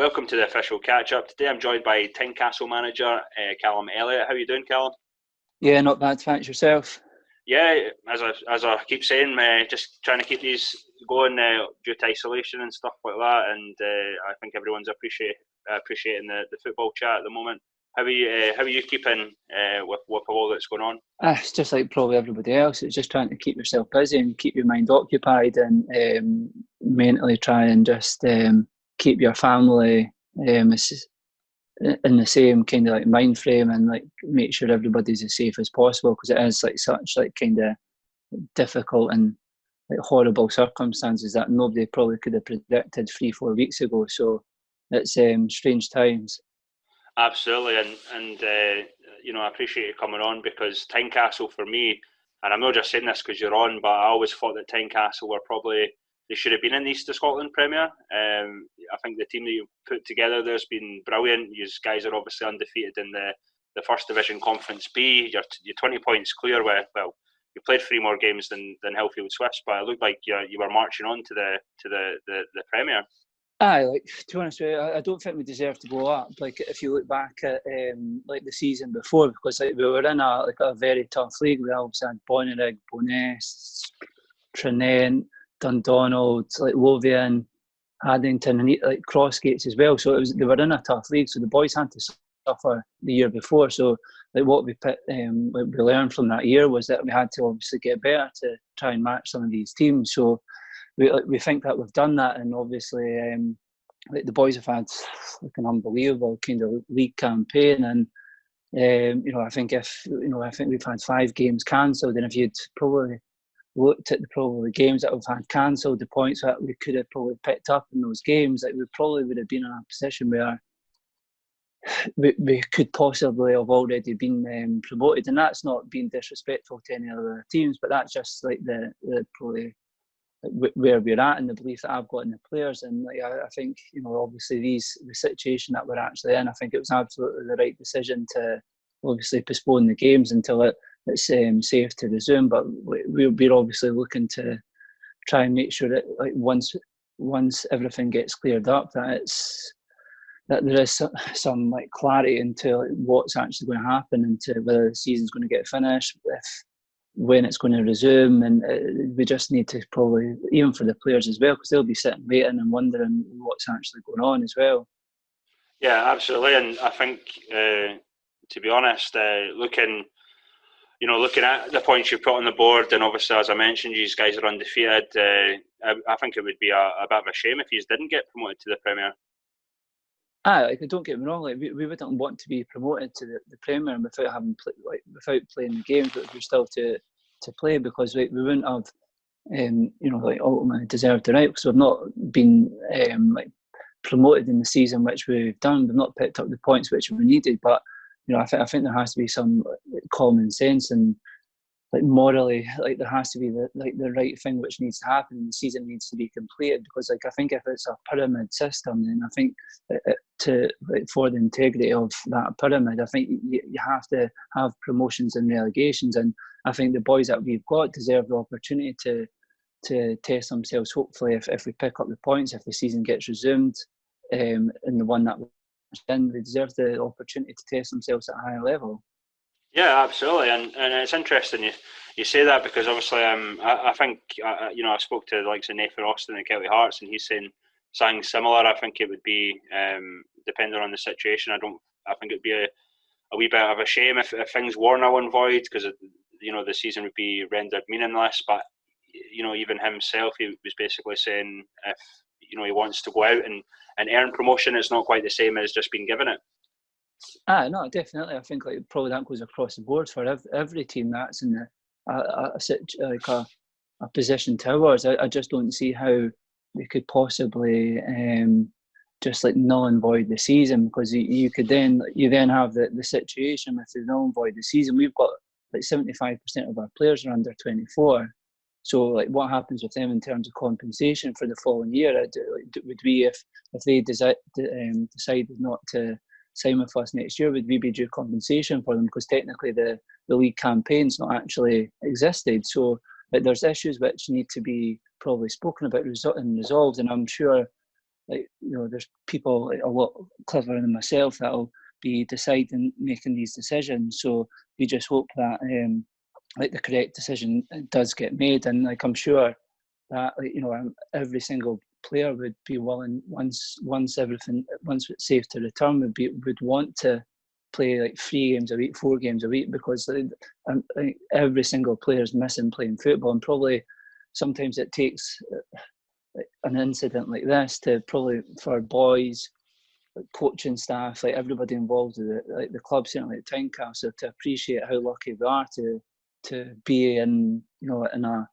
Welcome to the official catch-up. Today I'm joined by Tynecastle manager Calum Elliot. How are you doing, Calum? Yeah, not bad, thanks. Yourself? Yeah, as I keep saying, just trying to keep these going due to isolation and stuff like that, and I think everyone's appreciating the football chat at the moment. How are you keeping with all that's going on? It's just like probably everybody else. It's just trying to keep yourself busy and keep your mind occupied, and mentally try and just keep your family in the same kind of like mind frame, and like make sure everybody's as safe as possible, because it is like such like kind of difficult and like horrible circumstances that nobody probably could have predicted 3-4 weeks ago. So it's strange times. Absolutely, and I appreciate you coming on, because Tynecastle for me, and I'm not just saying this because you're on, but I always thought that Tynecastle were they should have been in the East of Scotland Premier. I think the team that you put together there's been brilliant. You guys are obviously undefeated in the First Division Conference B. You're 20 points clear with, well, you played 3 more games than Hillfield Swifts, but it looked like you were marching on to the Premier. Aye, like to be honest with you, I don't think we deserve to go up. Like if you look back at like the season before, because like we were in a very tough league. We obviously had Bonnyrigg, Bo'ness, Tranent, Dundonald, like Lothian, Haddington, and like Crossgates as well. So they were in a tough league. So the boys had to suffer the year before. So like what we learned from that year was that we had to obviously get better to try and match some of these teams. So we think that we've done that, and obviously like the boys have had like an unbelievable kind of league campaign, and I think we've had 5 games cancelled, and if you'd probably looked at the games that we've had cancelled, the points that we could have probably picked up in those games, like we probably would have been in a position where we could possibly have already been promoted. And that's not being disrespectful to any other teams, but that's just like the probably where we're at, and the belief that I've got in the players. And like, I think obviously the situation that we're actually in, I think it was absolutely the right decision to obviously postpone the games until it's safe to resume. But we're obviously looking to try and make sure that like once everything gets cleared up, that there is some like clarity into like what's actually going to happen, into whether the season's going to get finished, when it's going to resume. And we just need to probably, even for the players as well, because they'll be sitting waiting and wondering what's actually going on as well. Yeah, absolutely. And I think, to be honest, looking at the points you've put on the board, and obviously, as I mentioned, you guys are undefeated. I think it would be a bit of a shame if you didn't get promoted to the Premier. Don't get me wrong. Like we wouldn't want to be promoted to the Premier without playing the games, but we're still to play, because we wouldn't have ultimately deserved the right, because we've not been promoted in the season which we've done. We've not picked up the points which we needed, but I think there has to be some common sense, and like morally, like there has to be the right thing which needs to happen, and the season needs to be completed. Because like I think if it's a pyramid system, then I think for the integrity of that pyramid, I think you have to have promotions and relegations, and I think the boys that we've got deserve the opportunity to test themselves. Hopefully, if we pick up the points, if the season gets resumed, in the one that we're in, they deserve the opportunity to test themselves at a higher level. Yeah, absolutely, and it's interesting you say that, because obviously I think I spoke to the likes of Nathan Austin and Kelly Hearts, and he's saying something similar. I think it would be depending on the situation. I think it'd be a wee bit of a shame if things were null and void, because the season would be rendered meaningless. But even himself, he was basically saying if he wants to go out and earn promotion, it's not quite the same as just being given it. No, definitely. I think like probably that goes across the board for every team that's in a position towards. I just don't see how we could possibly just like null and void the season, because you then have the situation with the null and void the season. We've got like 75% of our players are under 24. So like what happens with them in terms of compensation for the following year? Would we, if they decided not to sign with us next year, would we be due compensation for them? Because technically the league campaign's not actually existed. So there's issues which need to be probably spoken about and resolved, and I'm sure there's people a lot cleverer than myself that'll be deciding, making these decisions. So we just hope that the correct decision does get made, and I'm sure that every single player would be willing, once it's safe to return, would want to play 3 games a week, 4 games a week, because every single player is missing playing football, and probably sometimes it takes an incident like this for boys, coaching staff, everybody involved with it, the club, certainly at Tynecastle, to appreciate how lucky we are to be in a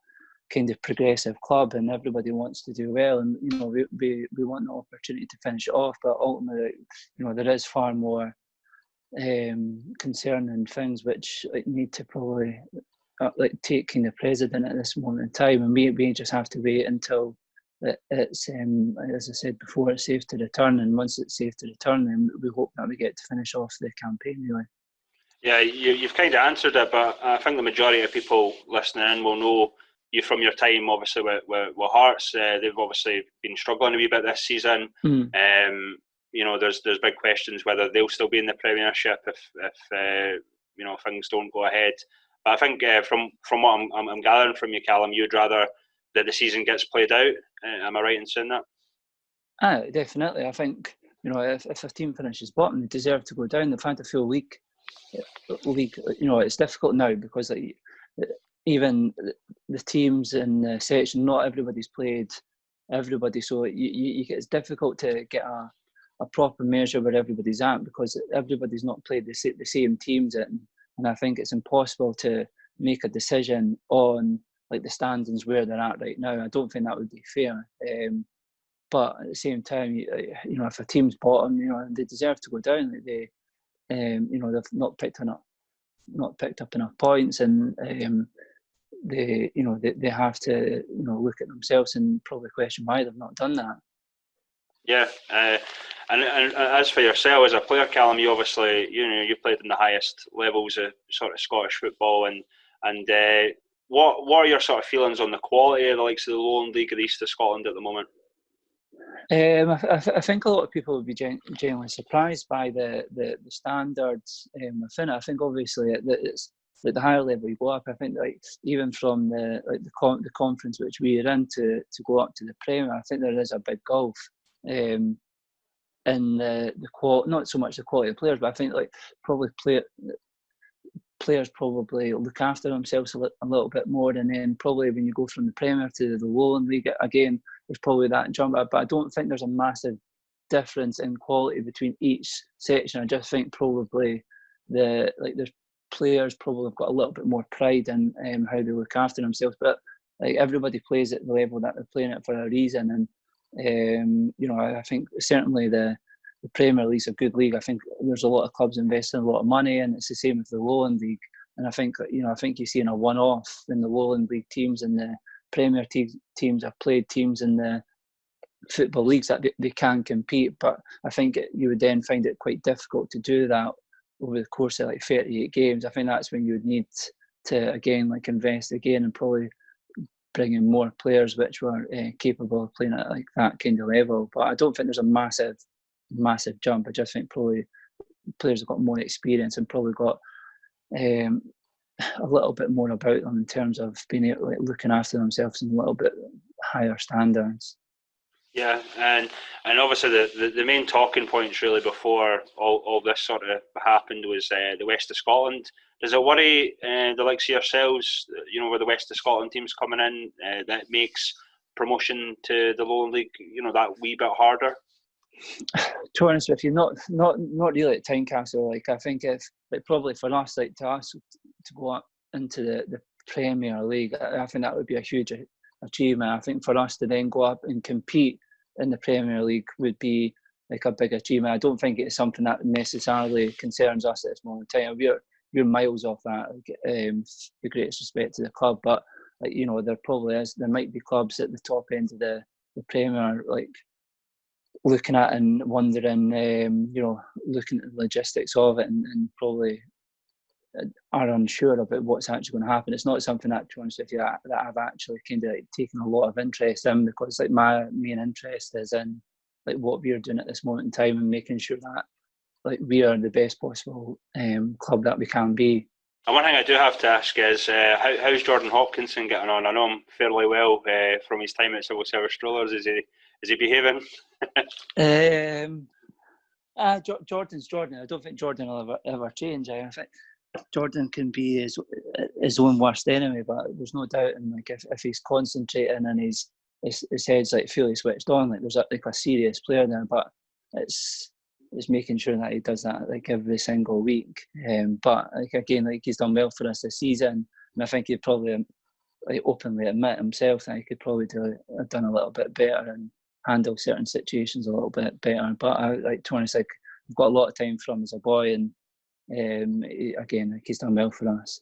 kind of progressive club, and everybody wants to do well, and we want the opportunity to finish it off. But ultimately, there is far more concerning things which need to probably take kind of precedent at this moment in time, and we just have to wait until it's as I said before, it's safe to return, and once it's safe to return, then we hope that we get to finish off the campaign, really. Yeah, you've kind of answered it, but I think the majority of people listening in will know you from your time, obviously, with Hearts. They've obviously been struggling a wee bit this season. There's big questions whether they'll still be in the Premiership if things don't go ahead. But I think from what I'm gathering from you, Callum, you'd rather that the season gets played out. Am I right in saying that? Definitely. I think if a team finishes bottom, they deserve to go down. They've had a full league. It's difficult now because even the teams in the section, not everybody's played everybody, so it's difficult to get a proper measure where everybody's at, because everybody's not played the same teams in, and I think it's impossible to make a decision on the standings where they're at right now. I don't think that would be fair. But at the same time, if a team's bottom, they deserve to go down. They've not picked up enough points, and they have to look at themselves and probably question why they've not done that. Yeah, and as for yourself as a player, Callum, you obviously you played in the highest levels of sort of Scottish football, and what are your sort of feelings on the quality of the likes of the Lowland League of the East of Scotland at the moment? I think a lot of people would be genuinely surprised by the standards within it. I think obviously it's at the higher level you go up. I think even from the conference which we are in to go up to the Premier, I think there is a big gulf in the quality, not so much the quality of players, but I think probably players probably look after themselves a little bit more, and then probably when you go from the Premier to the Lowland League, again, there's probably that jump up, but I don't think there's a massive difference in quality between each section. I just think probably there's players probably have got a little bit more pride in how they look after themselves, but everybody plays at the level that they're playing at for a reason, and I think certainly the Premier League's a good league. I think there's a lot of clubs investing a lot of money, and it's the same with the Lowland League. And I think you're seeing a one-off in the Lowland League teams, and the Premier teams have played teams in the football leagues that they can compete. But I think you would then find it quite difficult to do that over the course of 38 games. I think that's when you would need to again invest again and probably bring in more players which were capable of playing at that kind of level. But I don't think there's a massive jump. I just think probably players have got more experience and probably got a little bit more about them in terms of being able looking after themselves in a little bit higher standards. Yeah, and obviously the main talking points really before all this sort of happened was the West of Scotland. Does it worry the likes of yourselves, with the West of Scotland teams coming in, that makes promotion to the Lowland League, that wee bit harder? To be honest with you, not really at Tynecastle. I think if probably for us, to go up into the Premier League, I think that would be a huge achievement. I think for us to then go up and compete in the Premier League would be a big achievement. I don't think it's something that necessarily concerns us at this moment in time. We're miles off that. The greatest respect to the club, but there might be clubs at the top end of the Premier, looking at and wondering, looking at the logistics of it, and probably are unsure about what's actually going to happen. It's not something that, to be honest with you, that I've actually kind of taken a lot of interest in, because my main interest is in like what we're doing at this moment in time and making sure that like we are the best possible club that we can be. And one thing I do have to ask is, how's Jordan Hopkinson getting on? I know him fairly well from his time at Civil Service Strollers. Is he behaving? Jordan's Jordan. I don't think Jordan will ever change. I think Jordan can be his own worst enemy, but there's no doubt. And like if he's concentrating and his head's like fully switched on, like there's like a serious player there. But it's making sure that he does that like every single week. But like again, like he's done well for us this season, and I think he'd probably like openly admit himself that he could probably have done a little bit better and handle certain situations a little bit better. But like Tony's like, I've got a lot of time for him as a boy, and again, like he's done well for us.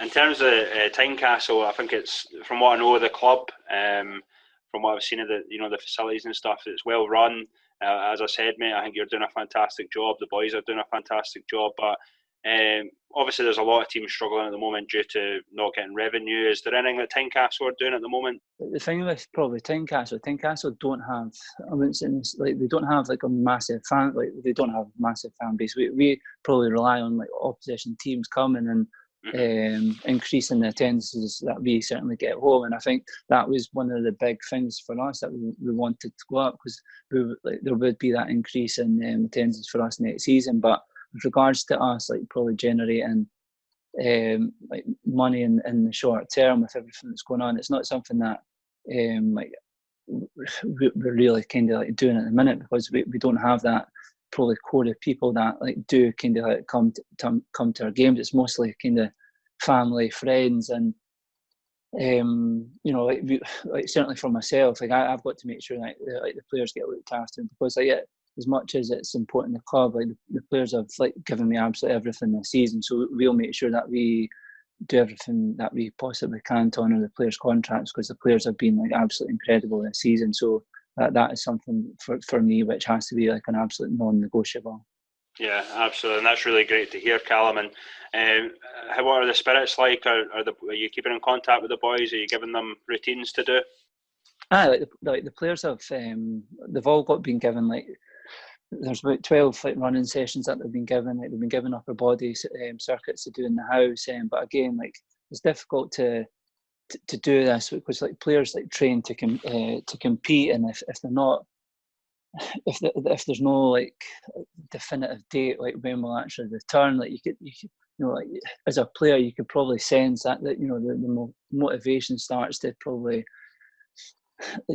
In terms of Tynecastle, I think it's, from what I know of the club, from what I've seen of the facilities and stuff, it's well run. As I said, mate, I think you're doing a fantastic job. The boys are doing a fantastic job, but obviously there's a lot of teams struggling at the moment due to not getting revenue. Is there anything that Tynecastle are doing at the moment? The thing with probably Tynecastle don't have, I wouldn't say this, like they don't have like a massive fan, like they don't have a massive fan base. We probably rely on like opposition teams coming and increasing the attendances that we certainly get at home, and I think that was one of the big things for us that we wanted to go up, because there would be that increase in attendance for us next season. But with regards to us, like probably generating like money in the short term with everything that's going on, it's not something that like we're really kind of like doing at the minute, because we don't have that probably core of people that like do kind of like come to our games. It's mostly kind of family, friends, and like certainly for myself, like I've got to make sure that like the players get looked after, because like as much as it's important in the club, like the players have like given me absolutely everything this season, so we'll make sure that we do everything that we possibly can to honour the players' contracts, because the players have been like absolutely incredible this season. So that is something for me which has to be like an absolute non-negotiable. Yeah, absolutely, and that's really great to hear, Calum. And what are the spirits like? Are you keeping in contact with the boys? Are you giving them routines to do? Like the players have, they've all been given like, there's about 12 like running sessions that they've been given. Like they've been given upper body circuits to do in the house. But again, like it's difficult to do this, because like players like train to compete, and if they're not, if there's no like definitive date like when we'll actually return, like you could like as a player you could probably sense that the motivation starts to probably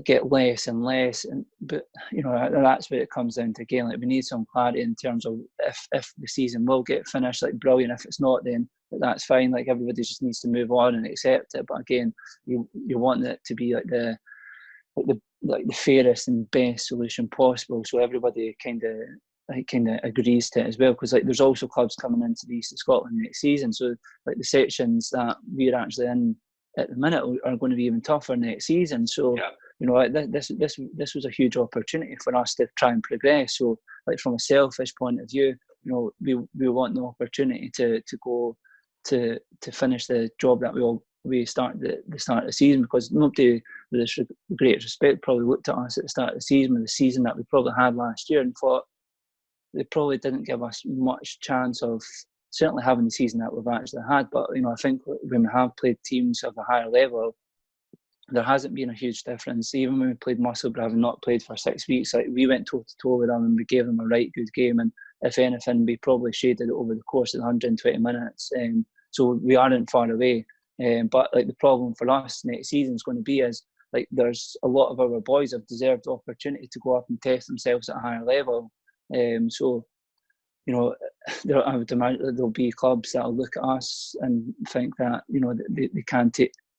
get less and less, but that's where it comes down to. Again, like we need some clarity in terms of if the season will get finished, like brilliant. If it's not, then that's fine. Like everybody just needs to move on and accept it. But again, you want it to be like the fairest and best solution possible, so everybody kind of agrees to it as well. Because like there's also clubs coming into the East of Scotland next season, so like the sections that we're actually in at the minute are going to be even tougher next season. So like this was a huge opportunity for us to try and progress. So like from a selfish point of view, we want the opportunity to go to finish the job that we started at the start of the season, because nobody with this great respect probably looked at us at the start of the season with the season that we probably had last year and thought they probably didn't give us much chance of certainly having the season that we've actually had. But I think when we have played teams of a higher level, there hasn't been a huge difference. Even when we played Musselburgh, having not played for 6 weeks, like we went toe to toe with them and we gave them a right good game, and if anything we probably shaded it over the course of the 120 minutes, so we aren't far away. But like the problem for us next season is going to be is like there's a lot of our boys have deserved the opportunity to go up and test themselves at a higher level. So I would imagine that there'll be clubs that'll look at us and think that they can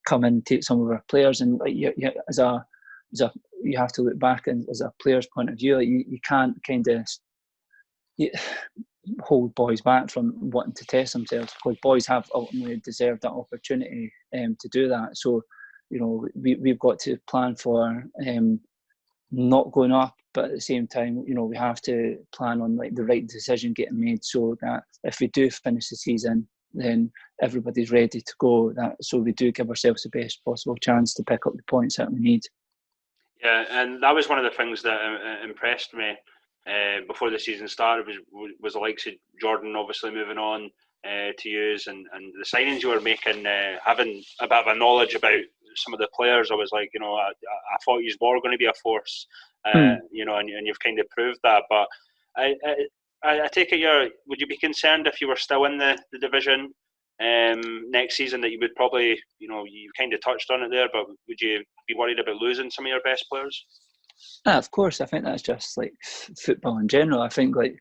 come in and take some of our players, and like you have to look back and as a player's point of view, like you can't kind of hold boys back from wanting to test themselves, because boys have ultimately deserved that opportunity to do that. So we've got to plan for not going up, but at the same time we have to plan on like the right decision getting made, so that if we do finish the season then everybody's ready to go, so we do give ourselves the best possible chance to pick up the points that we need. Yeah, and that was one of the things that impressed me before the season started was the likes of Jordan obviously moving on to use, and the signings you were making, having a bit of a knowledge about some of the players. I was like, I thought you were going to be a force, and you've kind of proved that. But I, I take it would you be concerned if you were still in the division next season, that you would probably, you kind of touched on it there, but would you be worried about losing some of your best players? Of course, I think that's just like football in general. I think like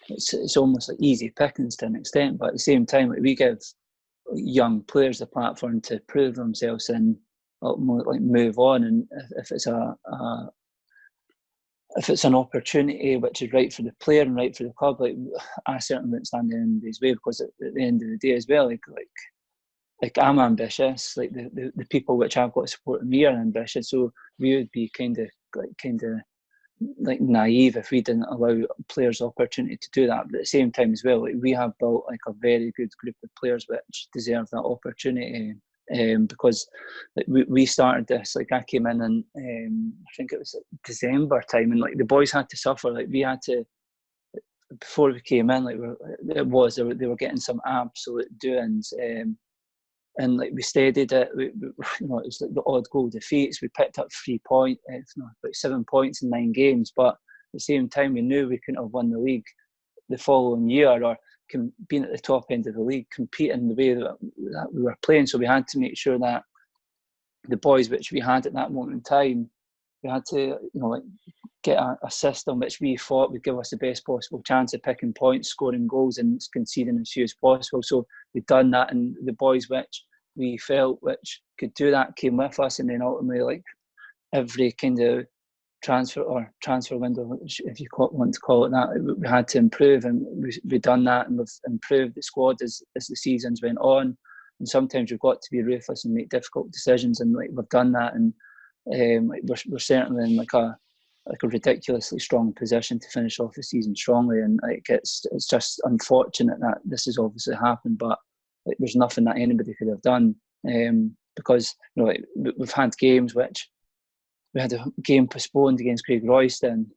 it's almost like easy pickings to an extent, but at the same time, like, we give young players a platform to prove themselves and like move on. And if it's if it's an opportunity which is right for the player and right for the club, like I certainly wouldn't stand in anybody's way, because at the end of the day as well, like I'm ambitious. Like the people which I've got supporting me are ambitious, so we would be kind of naive if we didn't allow players the opportunity to do that. But at the same time as well, like, we have built like a very good group of players which deserve that opportunity. Because like we started this, like I came in and I think it was like December time, and like the boys had to suffer. Like we had to, before we came in, like they were getting some absolute doings. And like we steadied it. It was like the odd goal defeats. We picked up 3 points, about 7 points in 9 games. But at the same time, we knew we couldn't have won the league the following year, or being at the top end of the league, competing the way that we were playing. So we had to make sure that the boys which we had at that moment in time, we had to, get a system which we thought would give us the best possible chance of picking points, scoring goals, and conceding as few as possible. So we've done that, and the boys which we felt which could do that came with us, and then ultimately, like every kind of transfer window, if you want to call it that, we had to improve, and we've done that, and we've improved the squad as the seasons went on. And sometimes you've got to be ruthless and make difficult decisions, and like we've done that, and we're certainly in like a ridiculously strong position to finish off the season strongly. And like it's just unfortunate that this has obviously happened, but like there's nothing that anybody could have done, because we've had games which we had a game postponed against Craig Royston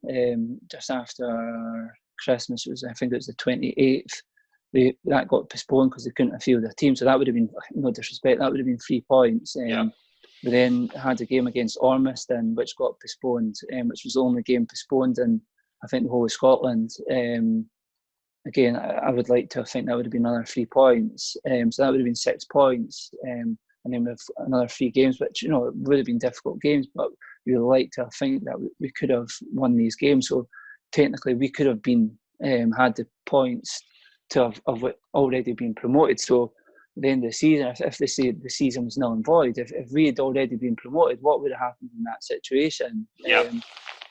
just after Christmas. I think it was the 28th. That got postponed because they couldn't field their team. So that would have been, no disrespect, that would have been 3 points. We then had a game against Ormiston, which got postponed, which was the only game postponed in, I think, the whole of Scotland. Again, I would like to think that would have been another 3 points. So that would have been 6 points. And then with another 3 games, which, would have been difficult games, but we would like to think that we could have won these games. So technically we could have been, had the points to have already been promoted. So at the end of the season, if they say the season was null and void, if we had already been promoted, what would have happened in that situation?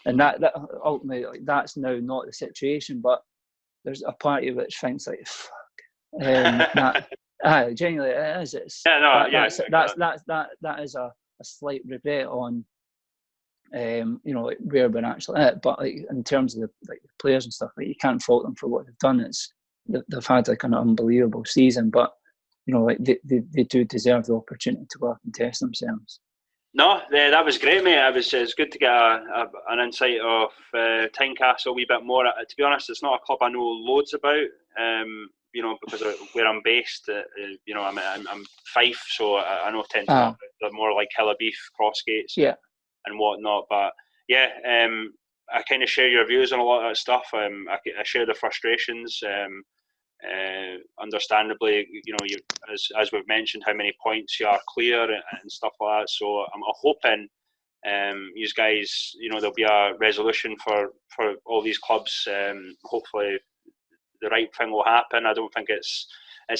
And that ultimately, like, that's now not the situation, but there's a party which thinks like, fuck, genuinely it is. That is a slight regret on, like where we're actually at. But like in terms of the players and stuff, like you can't fault them for what they've done. They've had like an unbelievable season, but like they do deserve the opportunity to go up and test themselves. No, that was great, mate. It's good to get an insight of Tynecastle a wee bit more. To be honest, it's not a club I know loads about, because of where I'm based. I'm Fife, so I know Tynecastle. They're more like Hillabeef, Crossgates, and whatnot. But yeah, I kind of share your views on a lot of that stuff. I share the frustrations. Understandably, as we've mentioned, how many points you are clear and stuff like that. So I'm hoping you guys, there'll be a resolution for all these clubs. Hopefully, the right thing will happen. I don't think it's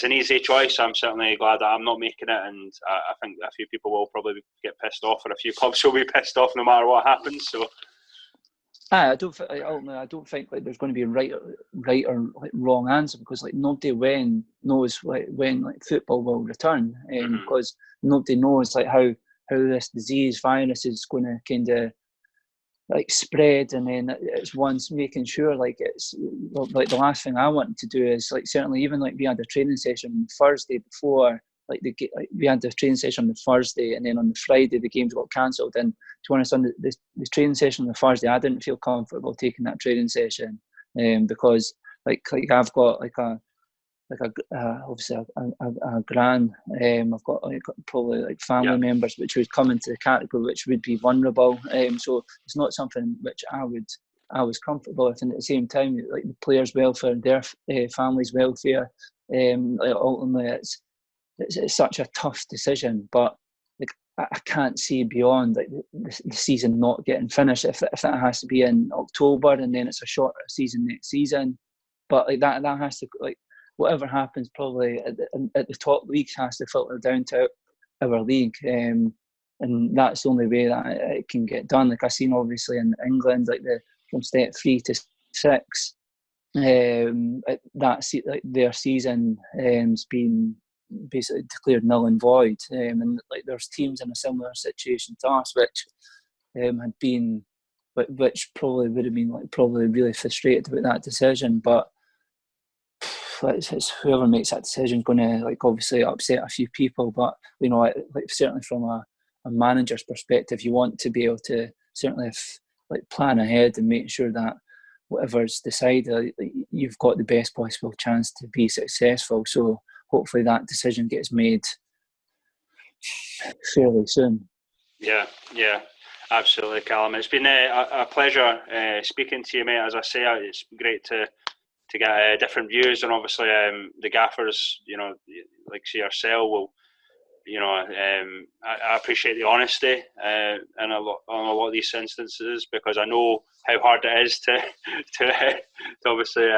an easy choice. I'm certainly glad that I'm not making it, and I think a few people will probably get pissed off, or a few clubs will be pissed off no matter what happens. So. I don't think like there's going to be a right or like wrong answer, because like nobody knows when like football will return, because nobody knows like how this virus is going to kind of like spread, and then it's once making sure like it's like the last thing I want to do is like, certainly even like we had a training session Thursday before like we had the training session on the Thursday, and then on the Friday the games got cancelled. And to be honest, on the training session on the Thursday, I didn't feel comfortable taking that training session, because like I've got obviously a gran. I've got probably like family members which would come into the category which would be vulnerable. So it's not something which I was comfortable with. And at the same time, like the players' welfare and their families' welfare. Ultimately, it's such a tough decision, but like I can't see beyond like the season not getting finished. If that has to be in October, and then it's a shorter season next season, but like that has to, like, whatever happens probably at the top leagues has to filter down to our league, and that's the only way that it can get done. Like I've seen obviously in England, like from step 3 to 6, like their season has been basically declared null and void, and like there's teams in a similar situation to us which had been, which probably would have been like probably really frustrated about that decision. But it's whoever makes that decision is going to like obviously upset a few people. But you know, like certainly from a manager's perspective, you want to be able to certainly like plan ahead and make sure that whatever's decided, you've got the best possible chance to be successful. So hopefully that decision gets made fairly soon. Yeah, absolutely, Callum. It's been a pleasure speaking to you, mate. As I say, it's great to get different views, and obviously the gaffers, you know, like say yourself, will, you know, I appreciate the honesty in a lot of these instances, because I know how hard it is to obviously,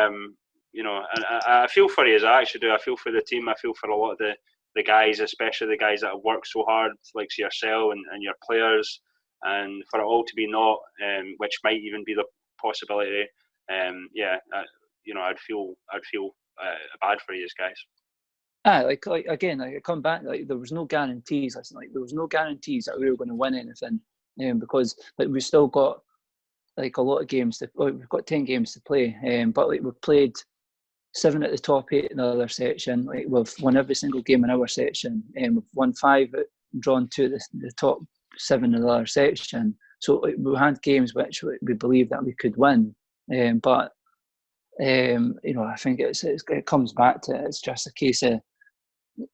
you know, and I feel for you, as I actually do. I feel for the team. I feel for a lot of the guys, especially the guys that have worked so hard, like yourself and your players, and for it all to be not, which might even be the possibility. You know, I'd feel bad for you guys. Like again, like I come back, like there was no guarantees. Like there was no guarantees that we were going to win anything, because like we've still got like a lot of games we've got 10 games to play, but like we've played 7 at the top 8 in the other section. Like we've won every single game in our section, and we've won 5, drawn 2 the top 7 in the other section. So like, we had games which we believed that we could win, but you know, I think it comes back to, it's just a case of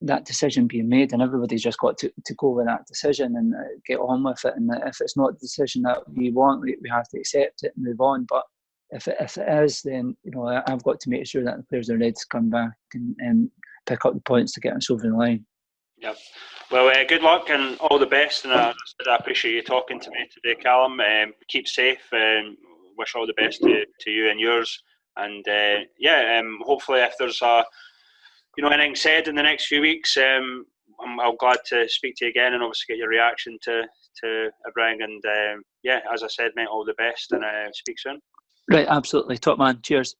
that decision being made, and everybody's just got to go with that decision and get on with it. And if it's not the decision that we want, we have to accept it and move on. But if it is, then you know, I've got to make sure that the players are ready to come back and pick up the points to get us over the line. Yep. Well, good luck and all the best. And I appreciate you talking to me today, Callum. Keep safe, and wish all the best to you and yours. And hopefully, if there's anything said in the next few weeks, I'm glad to speak to you again and obviously get your reaction to everything. And as I said, mate, all the best, and speak soon. Right, absolutely, top man. Cheers.